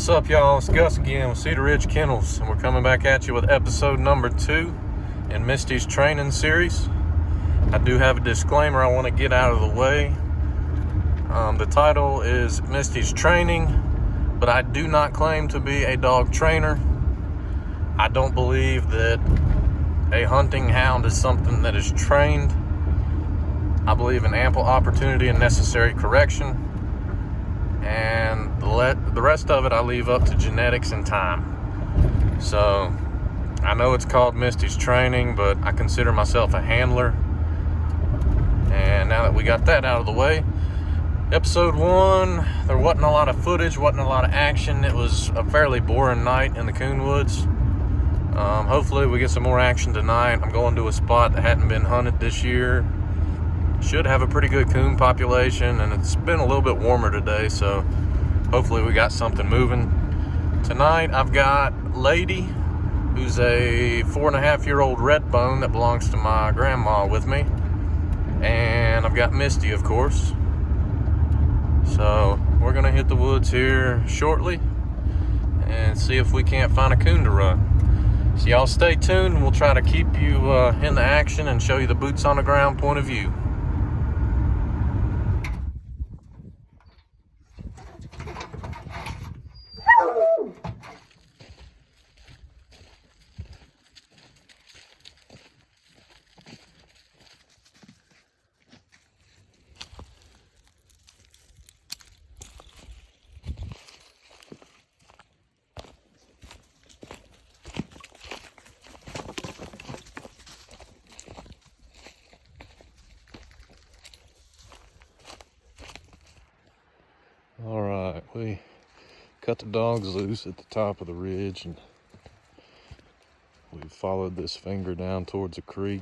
What's up, y'all? It's Gus again with Cedar Ridge Kennels, and we're coming back at you with episode number 2 in Misty's training series. I do have a disclaimer I want to get out of the way. The title is Misty's Training, but I do not claim to be a dog trainer. I don't believe that a hunting hound is something that is trained. I believe in ample opportunity and necessary correction. And the rest of it I leave up to genetics and time. So I know it's called Misty's Training, but I consider myself a handler. And now that we got that out of the way, episode 1, there wasn't a lot of footage, wasn't a lot of action. It was a fairly boring night in the coon woods. Hopefully we get some more action tonight. I'm going to a spot that hadn't been hunted this year. Should have a pretty good coon population, and it's been a little bit warmer today, so hopefully we got something moving. Tonight I've got Lady, who's a 4.5-year-old red bone that belongs to my grandma with me, and I've got Misty, of course. So we're gonna hit the woods here shortly and see if we can't find a coon to run. So y'all stay tuned, and we'll try to keep you in the action and show you the boots on the ground point of view. All right, we cut the dogs loose at the top of the ridge, and we followed this finger down towards a creek.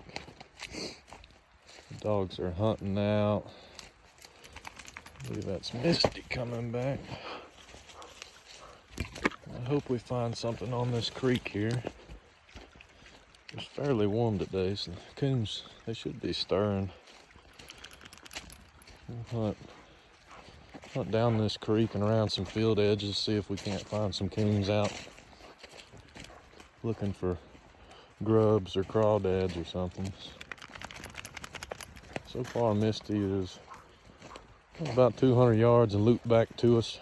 The dogs are hunting out. I believe that's Misty coming back. I hope we find something on this creek here. It's fairly warm today, so the coons, they should be stirring. We'll hunt down this creek and around some field edges, see if we can't find some coons out looking for grubs or crawdads or something. So far Misty is about 200 yards and looped back to us.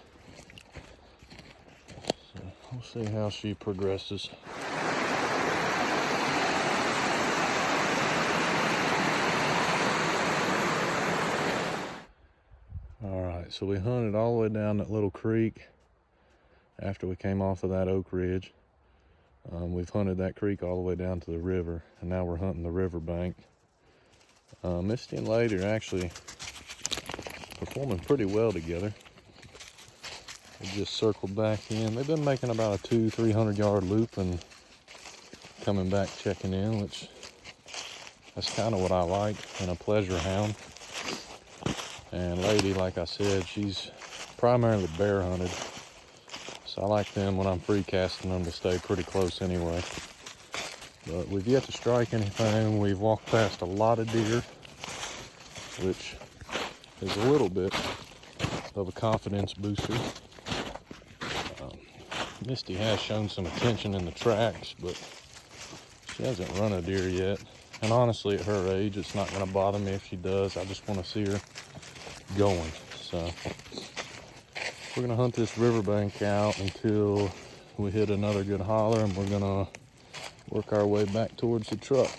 So we'll see how she progresses. Alright, so we hunted all the way down that little creek after we came off of that oak ridge. We've hunted that creek all the way down to the river, and now we're hunting the river bank. Misty and Lady are actually performing pretty well together. They just circled back in. They've been making about a 200-300 yard loop and coming back checking in, which that's kind of what I like in a pleasure hound. And Lady, like I said, she's primarily bear hunted, so I like them when I'm free casting them to stay pretty close anyway. But we've yet to strike anything. We've walked past a lot of deer, which is a little bit of a confidence booster. Misty has shown some attention in the tracks, but she hasn't run a deer yet. And honestly, at her age, it's not going to bother me if she does. I just want to see her going. So we're going to hunt this riverbank out until we hit another good holler, and we're going to work our way back towards the truck.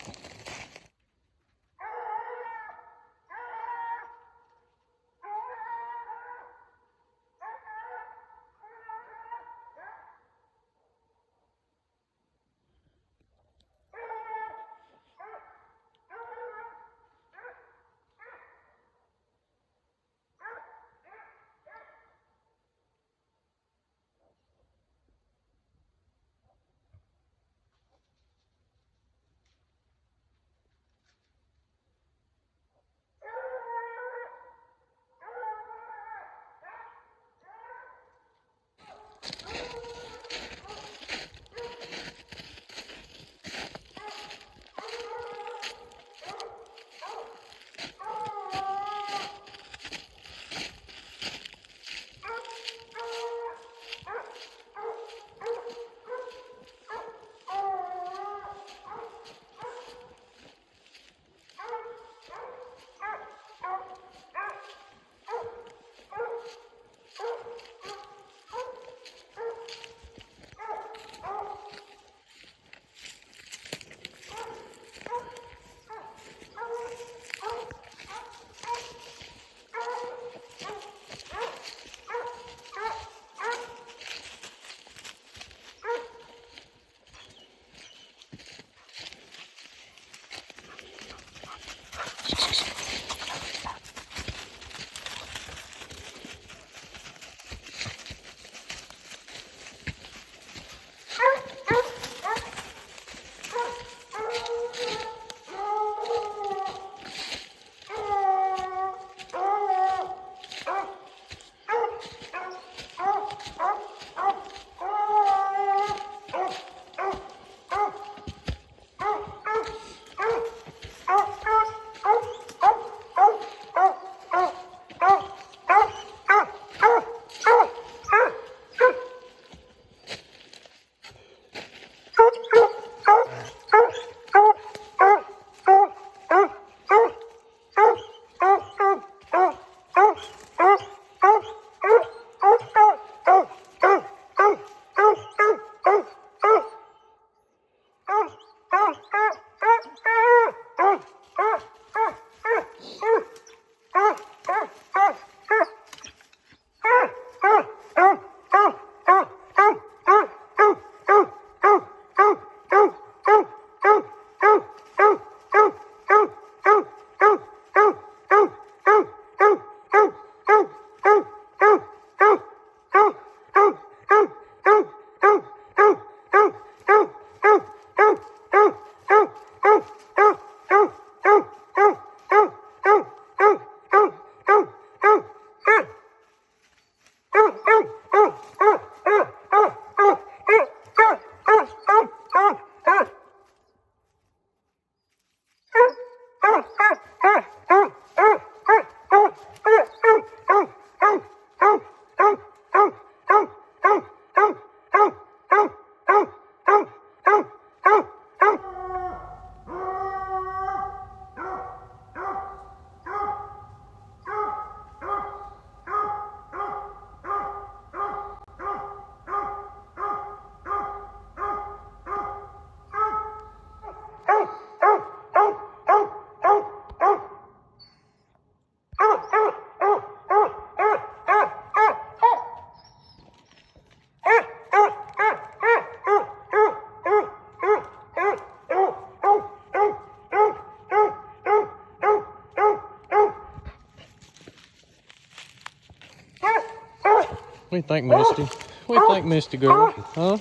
What do you think, Misty? What do you think, Misty girl? Huh?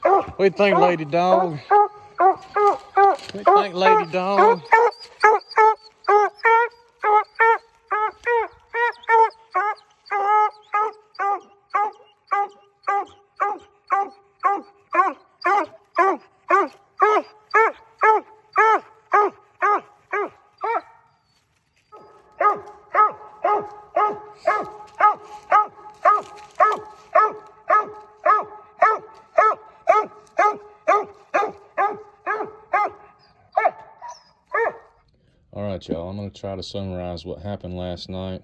What do you think, lady dog? What do you think, lady dog? All right, y'all, I'm going to try to summarize what happened last night.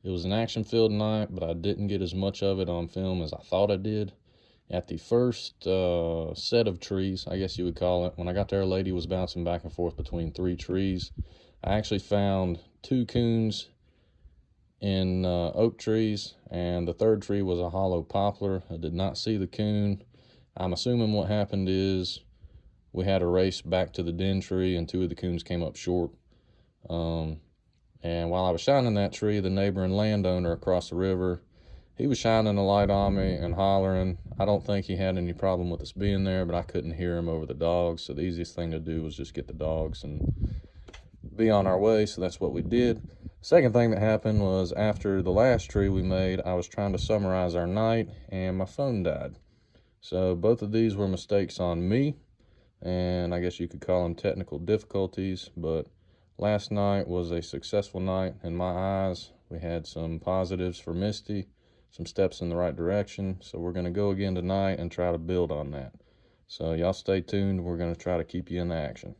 It was an action-filled night, but I didn't get as much of it on film as I thought I did. At the first set of trees, I guess you would call it, when I got there, a lady was bouncing back and forth between 3 trees. I actually found 2 coons in oak trees, and the third tree was a hollow poplar. I did not see the coon. I'm assuming what happened is we had a race back to the den tree, and 2 of the coons came up short. And while I was shining that tree, the neighboring landowner across the river, he was shining a light on me and hollering. I don't think he had any problem with us being there, but I couldn't hear him over the dogs. So the easiest thing to do was just get the dogs and be on our way. So that's what we did. Second thing that happened was after the last tree we made, I was trying to summarize our night and my phone died. So both of these were mistakes on me, and I guess you could call them technical difficulties, but last night was a successful night in my eyes. We had some positives for Misty, some steps in the right direction. So we're going to go again tonight and try to build on that. So y'all stay tuned. We're going to try to keep you in the action.